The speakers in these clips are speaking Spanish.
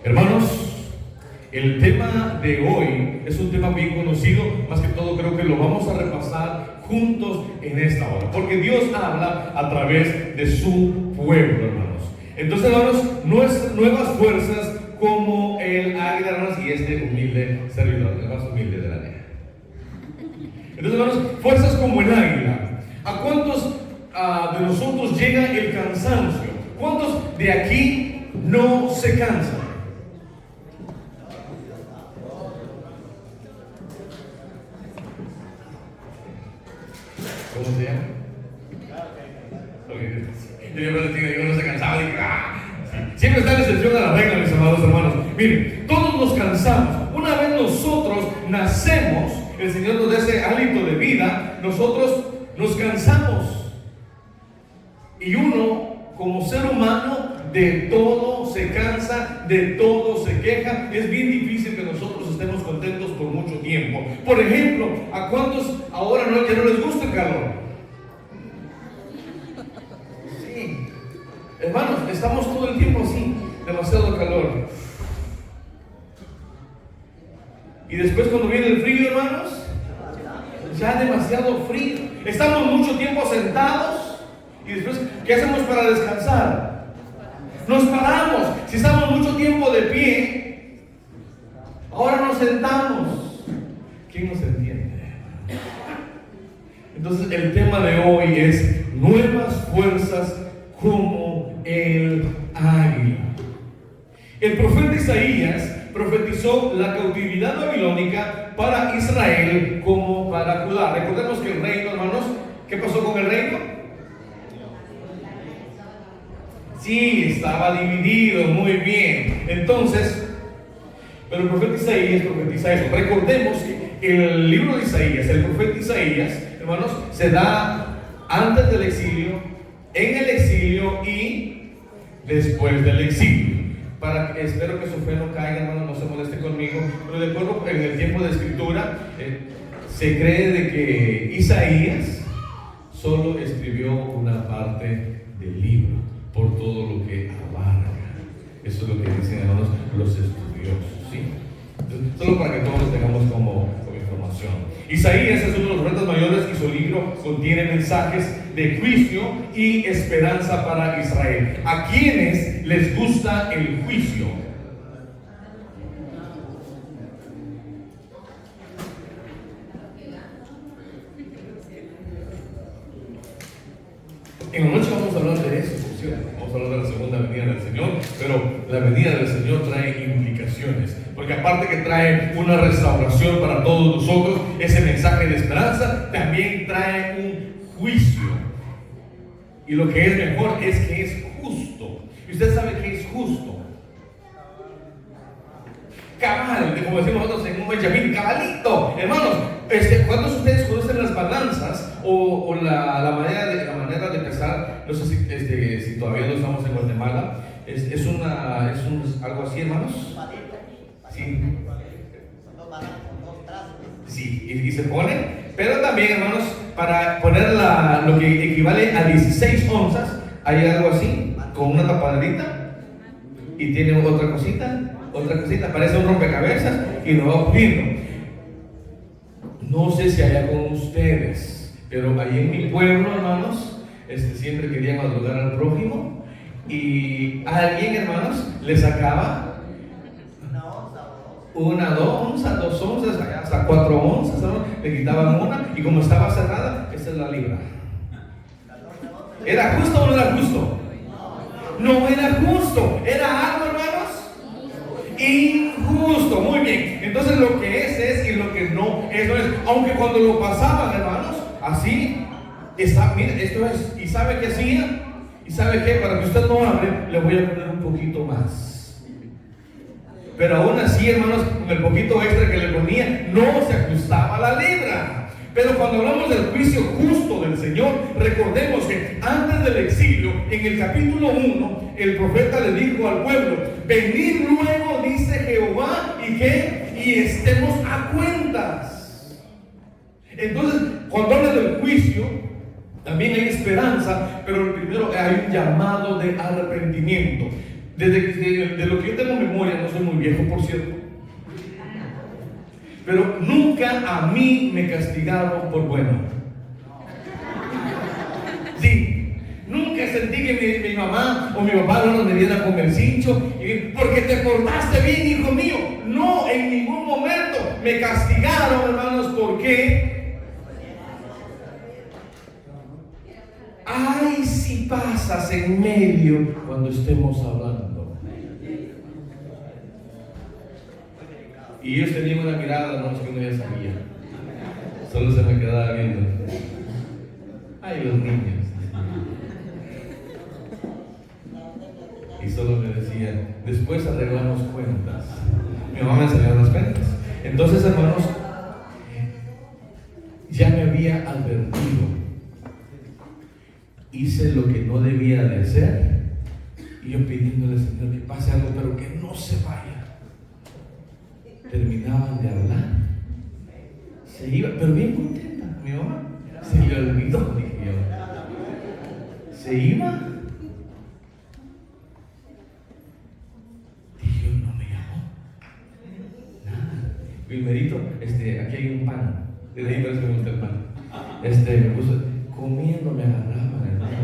Hermanos, el tema de hoy es un tema bien conocido, más que todo creo que lo vamos a repasar juntos en esta hora, porque Dios habla a través de su pueblo, hermanos. Entonces, hermanos, nuevas fuerzas como el águila, hermanos, y este humilde servidor, el más humilde de la tierra. Entonces, hermanos, fuerzas como el águila. ¿A cuántos de nosotros llega el cansancio? ¿Cuántos de aquí no se cansan? ¿Cómo se llama? Yo no se cansaba, dije, siempre está la excepción a la regla, mis amados hermanos. Miren, todos nos cansamos. Una vez nosotros nacemos, el Señor nos da ese hálito de vida, nosotros nos cansamos. Y uno, como ser humano, de todo se cansa, de todo se queja. Es bien difícil que nosotros estemos contentos por mucho tiempo. Por ejemplo, ¿a cuántos ahora ya no les gusta el calor? Sí. Hermanos, estamos todo el tiempo así, demasiado calor. Y después cuando viene el frío, hermanos, ya demasiado frío. Estamos mucho tiempo sentados y después, ¿qué hacemos para descansar? Nos paramos. Si estamos mucho tiempo de pie, ahora nos sentamos. ¿Quién nos entiende? Entonces el tema de hoy es nuevas fuerzas como el águila. El profeta Isaías profetizó la cautividad babilónica para Israel como para Judá. Recordemos que el reino, hermanos, ¿qué pasó con el reino? Sí, estaba dividido, muy bien. Entonces, pero el profeta Isaías profetiza eso. Recordemos que el libro de Isaías, el profeta Isaías, hermanos, se da antes del exilio, en el exilio y después del exilio. Espero que su fe no caiga, hermano, no se moleste conmigo, pero de acuerdo en el tiempo de escritura, se cree de que Isaías solo escribió una parte del libro, por todo lo que abarca. Eso es lo que dicen, hermanos, los estudiosos, ¿sí? Entonces, solo para que todos lo tengamos como información. Isaías es uno de los profetas mayores y su libro contiene mensajes de juicio y esperanza para Israel. ¿A quienes les gusta el juicio? En la noche vamos a hablar de eso, ¿sí? Vamos a hablar de la segunda venida del Señor, pero la venida del Señor trae implicaciones, porque aparte que trae una restauración para todos nosotros, ese mensaje de esperanza también trae un juicio. Y lo que es mejor es que es justo. Y usted sabe que es justo. Cabal, como decimos nosotros en un Benjamín, cabalito. Hermanos, ¿cuántos de ustedes conocen las balanzas o la manera de pesar? No sé si todavía no estamos en Guatemala. Es algo así, hermanos. Sí. Sí, y se pone. Pero también, hermanos, para poner lo que equivale a 16 onzas, hay algo así, con una tapadita, y tiene otra cosita, parece un rompecabezas, y lo va poniendo. No sé si allá con ustedes, pero ahí en mi pueblo, hermanos, siempre querían madrugar al prójimo, y a alguien, hermanos, le sacaba una, 2 onzas, 2 onzas, hasta 4 onzas, ¿no? Le quitaban una, y como estaba cerrada, esa es la libra. ¿Era justo o no era justo? No era justo, era algo, hermanos, injusto. Muy bien, entonces lo que es y lo que no es. Aunque cuando lo pasaban, hermanos, así está, mire, esto es. ¿Y sabe qué hacía? ¿Y sabe qué? Para que usted no hable, le voy a poner un poquito más. Pero aún así, hermanos, con el poquito extra que le ponía, no se ajustaba la libra. Pero cuando hablamos del juicio justo del Señor, recordemos que antes del exilio, en el capítulo 1, el profeta le dijo al pueblo: venid luego, dice Jehová, y estemos a cuentas. Entonces, cuando habla del juicio, también hay esperanza, pero primero hay un llamado de arrepentimiento. De lo que yo tengo memoria, nosotros viejo, por cierto. Pero nunca a mí me castigaron por bueno. Sí, nunca sentí que mi mamá o mi papá no me diera con el cincho porque te portaste bien, hijo mío. No, en ningún momento me castigaron, hermanos, porque ay, si pasas en medio cuando estemos hablando. Y ellos tenían una mirada, hermanos, que uno ya sabía. Solo se me quedaba viendo. Ay, los niños. Y solo me decían, después arreglamos cuentas. Mi mamá me enseñó las cuentas. Entonces, hermanos, ya me había advertido. Hice lo que no debía de hacer. Y yo pidiéndole al Señor que pase algo, pero que no se vaya. Terminaban de hablar, se iba, pero bien contenta. Mi mamá se le olvidó, dije yo. Se iba. Dije yo, no me llamó. Nada. Wilmerito, aquí hay un pan. Desde ahí parece que me gusta el pan. Me puso comiendo, me agarraba, hermano.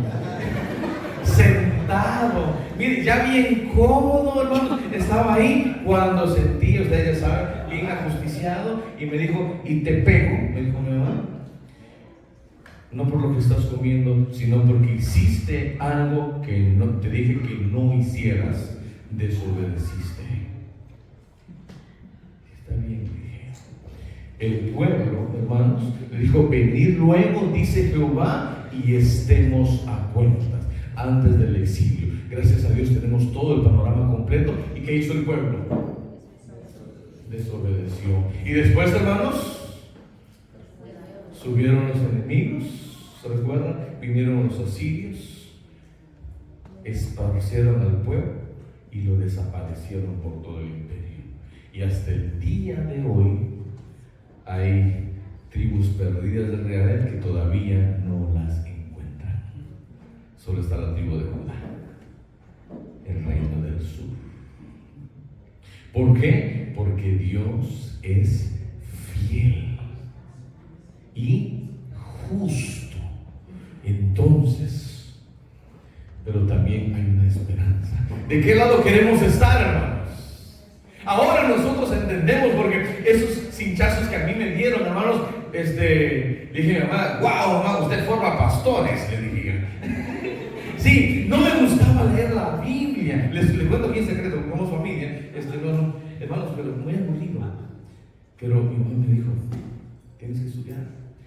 Sentado, mire, ya bien cómodo, hermano. Estaba ahí cuando sentí, ustedes ya saben, bien ajusticiado, y me dijo, y te pego, me dijo mi mamá, no por lo que estás comiendo, sino porque hiciste algo que no te dije que no hicieras, desobedeciste. Está bien, dije. El pueblo, hermanos, le dijo, venid luego, dice Jehová, y estemos a cuentas. Antes del exilio, gracias a Dios tenemos todo el panorama completo. ¿Y qué hizo el pueblo? Desobedeció. Y después, hermanos, subieron los enemigos, ¿se recuerdan? Vinieron los asirios, esparcieron al pueblo y lo desaparecieron por todo el imperio. Y hasta el día de hoy hay tribus perdidas de Israel que todavía no las encuentran. Solo está la tribu de Judá, el reino del sur. ¿Por qué? Porque Dios es fiel y justo. Entonces, pero también hay una esperanza. ¿De qué lado queremos estar, hermanos? Ahora nosotros entendemos, porque esos cinchazos que a mí me dieron, hermanos, le dije a mi mamá, wow, mamá, usted forma pastores, le dije. Sí, no me gustaba leer la Biblia. Les cuento aquí en secreto, porque somos familia. Hermanos, pero muy aburrido. Pero mi mamá me dijo, tienes que estudiar,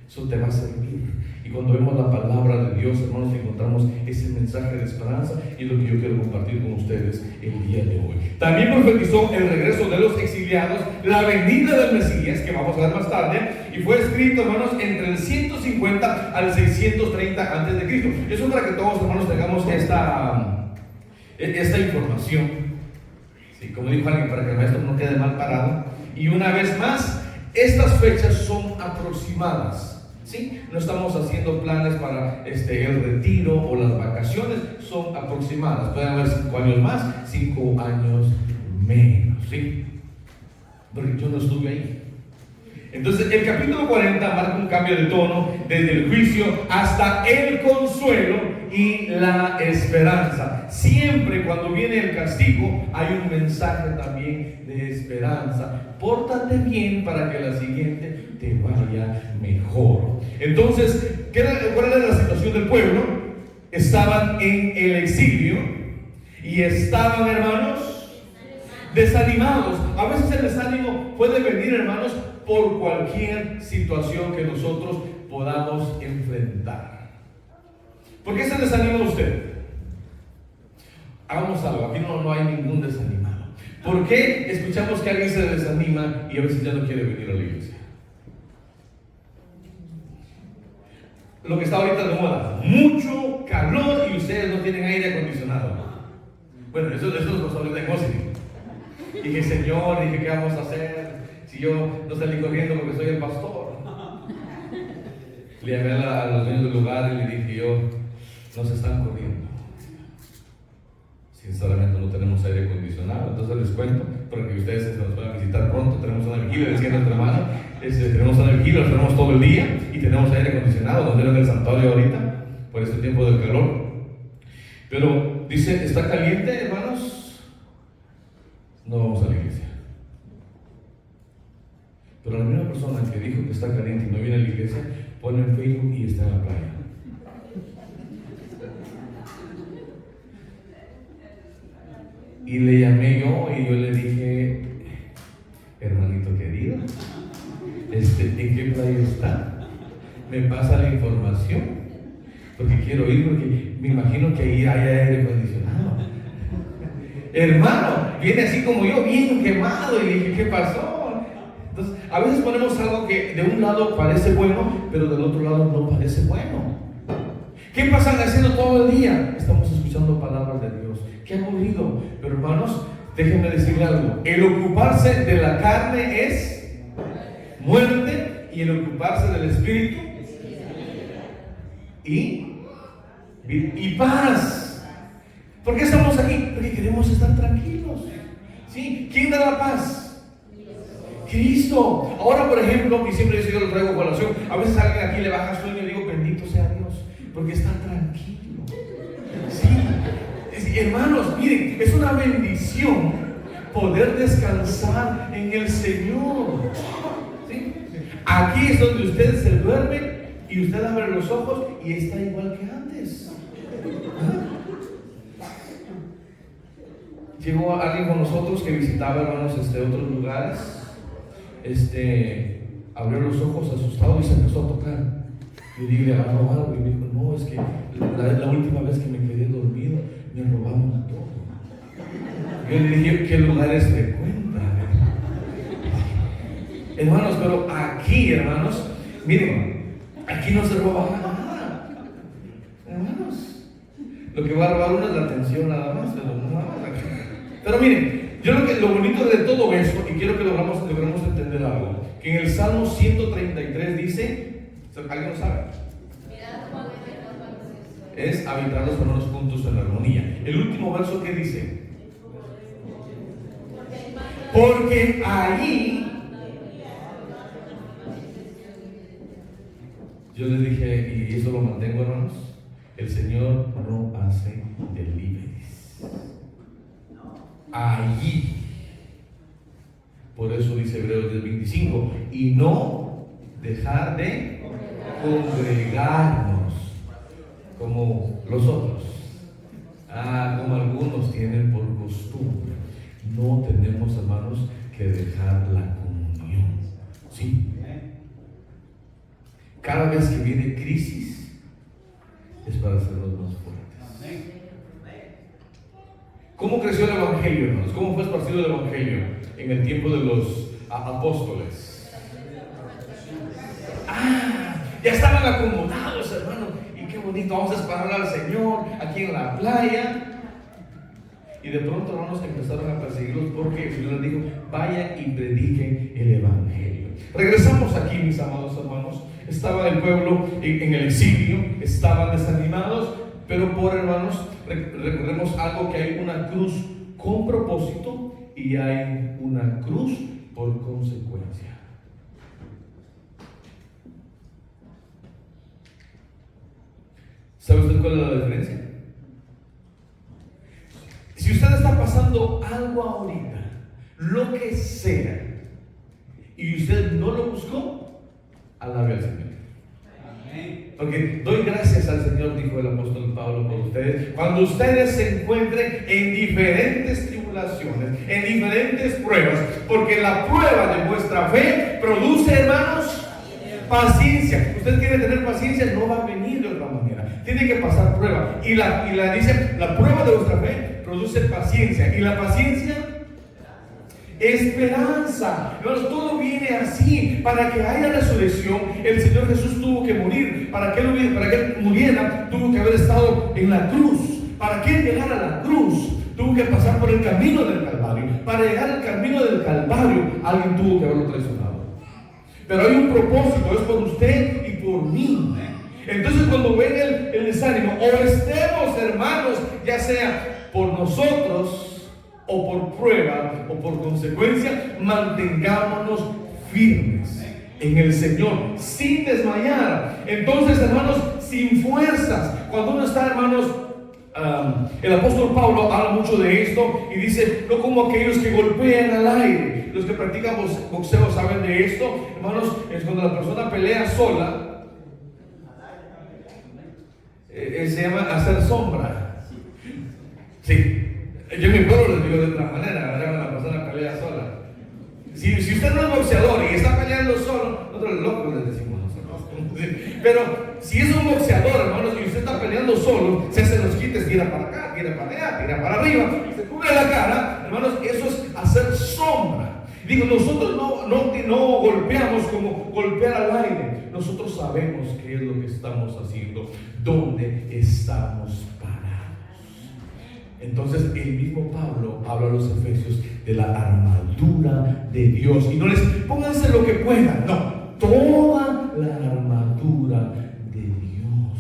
eso te va a servir. Y cuando vemos la palabra de Dios, hermanos, encontramos ese mensaje de esperanza, y es lo que yo quiero compartir con ustedes el día de hoy. También profetizó el regreso de los exiliados, la venida del Mesías, que vamos a ver más tarde, y fue escrito, hermanos, entre el 150 al 630 antes de Cristo. Eso para que todos, hermanos, tengamos esta información. Sí, como dijo alguien, para que el maestro no quede mal parado. Y una vez más, estas fechas son aproximadas. ¿Sí? No estamos haciendo planes para el retiro o las vacaciones, son aproximadas. Pueden haber 5 años más, 5 años menos, ¿sí? Porque yo no estuve ahí. Entonces el capítulo 40 marca un cambio de tono desde el juicio hasta el consuelo y la esperanza. Siempre cuando viene el castigo hay un mensaje también de esperanza. Pórtate bien para que la siguiente te vaya mejor. Entonces, ¿cuál era la situación del pueblo? Estaban en el exilio y estaban, hermanos, desanimados. A veces el desánimo puede venir, hermanos, por cualquier situación que nosotros podamos enfrentar. ¿Por qué se desanima usted? Hagamos algo, aquí no hay ningún desanimado. ¿Por qué escuchamos que alguien se desanima y a veces ya no quiere venir a la iglesia? Lo que está ahorita de moda, mucho calor y ustedes no tienen aire acondicionado. Bueno, eso es responsabilidad de José. Dije, Señor, ¿qué vamos a hacer? Si yo no salí corriendo porque soy el pastor. Le llamé a los dueños del lugar y le dije yo, nos están corriendo. Sinceramente no tenemos aire acondicionado, entonces les cuento para que ustedes se nos puedan visitar pronto. Tenemos una vigilia, decía nuestra hermana, tenemos una vigilia, la tenemos todo el día y tenemos aire acondicionado, donde en el santuario ahorita, por este tiempo del calor. Pero dice, ¿está caliente, hermanos? No vamos a la iglesia. Pero la misma persona que dijo que está caliente y no viene a la iglesia, pone en Facebook y está en la playa. Y le llamé yo y yo le dije, hermanito querido, ¿en qué playa está? Me pasa la información, porque quiero ir, porque me imagino que ahí hay aire acondicionado. Hermano, viene así como yo, bien quemado, y le dije, ¿qué pasó? Entonces, a veces ponemos algo que de un lado parece bueno, pero del otro lado no parece bueno. ¿Qué pasan haciendo todo el día? Estamos escuchando palabras de Dios. Qué aburrido. Pero hermanos, déjenme decirle algo. El ocuparse de la carne es muerte, y el ocuparse del espíritu y paz. ¿Por qué estamos aquí? Porque queremos estar tranquilos. ¿Sí? ¿Quién da la paz? Cristo. Ahora, por ejemplo, y siempre yo lo traigo a colación, a veces alguien aquí le baja sueño y digo, bendito sea Dios, porque está tranquilo. Sí. Hermanos, miren, es una bendición poder descansar en el Señor. ¿Sí? Aquí es donde usted se duerme y usted abre los ojos y está igual que antes. Llegó alguien con nosotros que visitaba, hermanos, otros lugares. Abrió los ojos asustado y se empezó a tocar. Yo dije, ¿le agarró algo? Y me dijo, no, es que la última vez que me quedé dormido me robaron todo. Yo le dije, ¿qué lugares frecuenta? Hermanos, pero aquí, hermanos, miren, aquí no se roba nada. Hermanos, lo que va a robar uno es la atención nada más, pero miren, yo lo bonito de todo esto, y quiero que logramos entender algo, que en el Salmo 133 dice, ¿alguien lo sabe? Es habitar los hermanos juntos en armonía. El último verso que dice, porque ahí, yo les dije, y eso lo mantengo, hermanos, el Señor no hace deliveries. Allí, por eso dice Hebreos 10:25, y no dejar de congregarnos como los otros, como algunos tienen por costumbre. No tenemos, hermanos, que dejar la comunión. ¿Sí? Cada vez que viene crisis es para hacernos más fuertes. ¿Cómo creció el Evangelio, hermanos? ¿Cómo fue esparcido el Evangelio en el tiempo de los apóstoles? Ya estaban acomodados, hermano. Y qué bonito, vamos a esperar al Señor aquí en la playa. Y de pronto, hermanos, empezaron a perseguirlos porque el Señor les dijo, vayan y prediquen el Evangelio. Regresamos aquí, mis amados hermanos. Estaba el pueblo en el exilio, estaban desanimados, pero hermanos, recordemos algo, que hay una cruz con propósito y hay una cruz por consecuencia. ¿Sabe usted cuál es la diferencia? Si usted está pasando algo ahorita, lo que sea, y usted no lo buscó, alabe al Señor. Porque doy gracias al Señor, dijo el apóstol Pablo, por ustedes, cuando ustedes se encuentren en diferentes tribulaciones, en diferentes pruebas, porque la prueba de vuestra fe produce, hermanos, paciencia. Usted quiere tener paciencia, no va a venir de otra manera, tiene que pasar prueba. Y dice, la prueba de vuestra fe produce paciencia, y la paciencia, esperanza. Hermanos, todo viene así. Para que haya resurrección, el Señor Jesús tuvo que morir. Para que Él muriera, tuvo que haber estado en la cruz. Para que Él llegara a la cruz, tuvo que pasar por el camino del Calvario. Para llegar al camino del Calvario, alguien tuvo que haberlo traicionado. Pero hay un propósito, es por usted y por mí. Entonces, cuando ven el desánimo, o estemos, hermanos, ya sea por nosotros o por prueba o por consecuencia, mantengámonos firmes en el Señor, sin desmayar. Entonces, hermanos, sin fuerzas. Cuando uno está, hermanos, el apóstol Pablo habla mucho de esto y dice, no como aquellos que golpean al aire. Los que practican boxeo saben de esto, hermanos. Es cuando la persona pelea sola, se llama hacer sombra. Sí, yo en mi pueblo les digo de otra manera, la persona pelea sola. Si usted no es boxeador y está peleando solo, nosotros locos les decimos nosotros. Pero si es un boxeador, hermanos, y usted está peleando solo, se hace los quites, tira para acá, tira para allá, tira para arriba, se cubre la cara, hermanos, eso es hacer sombra. Digo, nosotros no golpeamos como golpear al aire. Nosotros sabemos qué es lo que estamos haciendo, dónde estamos parados. Entonces el mismo Pablo habla a los efesios de la armadura de Dios. Y no les pónganse lo que puedan, no, toda la armadura de Dios.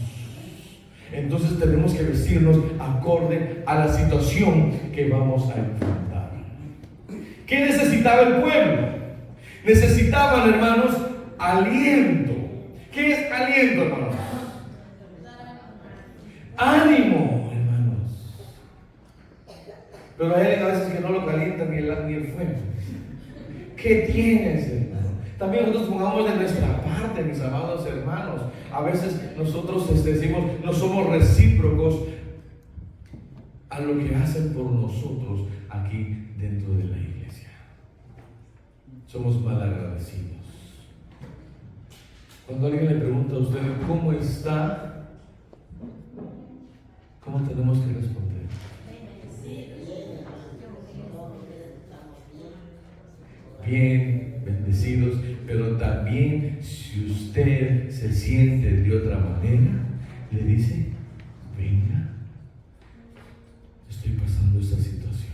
Entonces tenemos que vestirnos acorde a la situación que vamos a enfrentar. ¿Qué necesitaba el pueblo? Necesitaban, hermanos, aliento. ¿Qué es aliento, hermanos? Ánimo, hermanos. Pero hay a veces que no lo calienta ni el fuego. ¿Qué tienes, hermano? También nosotros pongamos de nuestra parte, mis amados hermanos. A veces nosotros decimos, no somos recíprocos a lo que hacen por nosotros aquí dentro de la iglesia. Somos mal agradecidos. Cuando alguien le pregunta a usted cómo está, ¿cómo tenemos que responder? Bien, bendecidos, pero también si usted se siente de otra manera, le dice, venga, estoy pasando esta situación.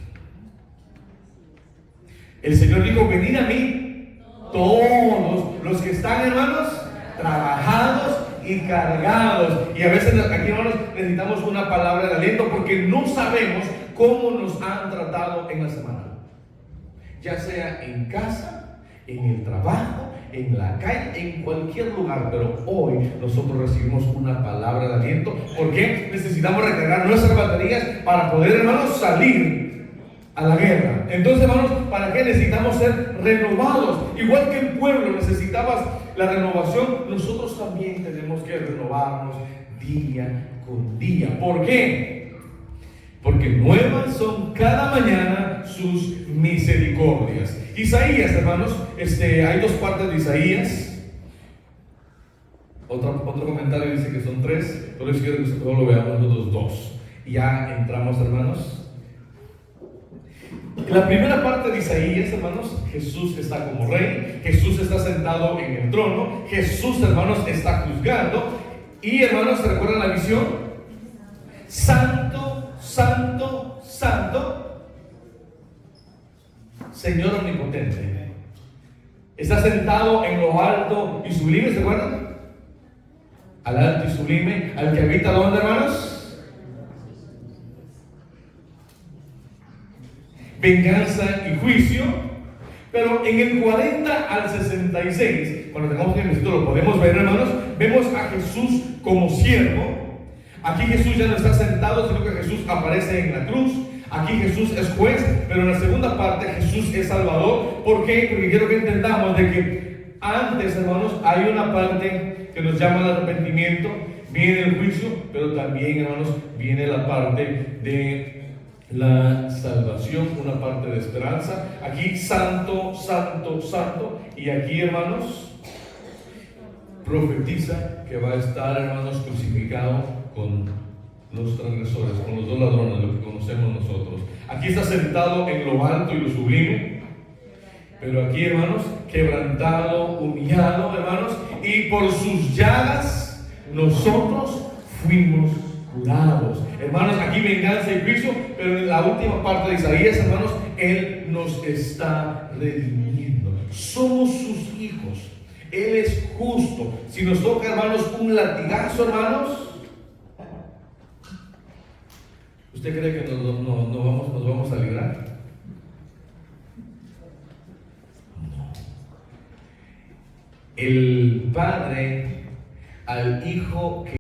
El Señor dijo, venid a mí, todos los que están, hermanos, trabajados y cargados. Y a veces aquí, hermanos, necesitamos una palabra de aliento porque no sabemos cómo nos han tratado en la semana. Ya sea en casa, en el trabajo, en la calle, en cualquier lugar. Pero hoy nosotros recibimos una palabra de aliento porque necesitamos recargar nuestras baterías para poder, hermanos, salir a la guerra. Entonces, hermanos, ¿para qué necesitamos ser renovados? Igual que el pueblo necesitaba la renovación, nosotros también tenemos que renovarnos día con día. ¿Por qué? Porque nuevas son cada mañana sus misericordias. Isaías, hermanos, hay dos partes de Isaías. Otro comentario dice que son tres, pero yo quiero que solo lo veamos nosotros dos. Y ya entramos, hermanos. En la primera parte de Isaías, hermanos, Jesús está como rey, Jesús está sentado en el trono, Jesús, hermanos, está juzgando. Y, hermanos, ¿se recuerdan la visión? Santo, santo, santo, Señor omnipotente. Está sentado en lo alto y sublime, ¿se acuerdan? Al alto y sublime, al que habita, ¿dónde, hermanos? Venganza y juicio. Pero en el 40 al 66, cuando tengamos tiempo lo podemos ver, hermanos, vemos a Jesús como siervo. Aquí Jesús ya no está sentado, sino que Jesús aparece en la cruz. Aquí Jesús es juez, pero en la segunda parte Jesús es salvador. ¿Por qué? Porque quiero que entendamos de que antes, hermanos, hay una parte que nos llama al arrepentimiento, viene el juicio, pero también, hermanos, viene la parte de la salvación, una parte de esperanza. Aquí santo, santo, santo. Y aquí, hermanos, profetiza que va a estar, hermanos, crucificado con los transgresores, con los dos ladrones, lo que conocemos nosotros. Aquí está sentado en lo alto y lo sublime, pero aquí, hermanos, quebrantado, humillado, hermanos, y por sus llagas nosotros fuimos curados. Hermanos, aquí venganza y juicio, pero en la última parte de Isaías, hermanos, Él nos está redimiendo. Somos sus hijos. Él es justo. Si nos toca, hermanos, un latigazo, hermanos, ¿Usted cree que nos vamos a librar? No. El padre al hijo que